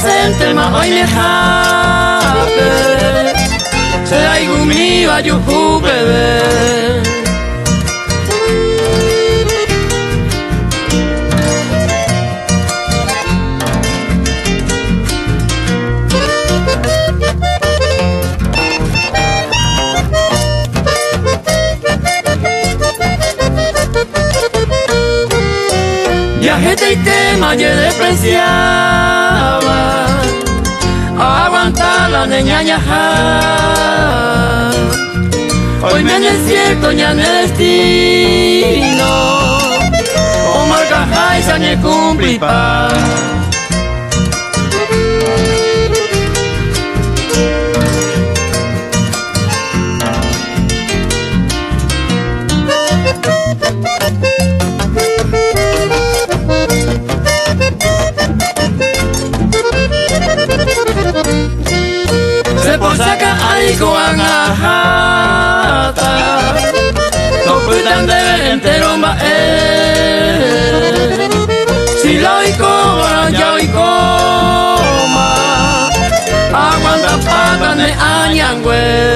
sente ma hoy me jape se hay gumi va yo bebé. Viajete y tema yo despreciaba aguantar la niña. Hoy me desierto ya en el destino o marca jaisa ni cumplí pa. Se por saca algo a jata no puedan de entero ma si lo y cobra ya y coma aguanta pata ne añangüe.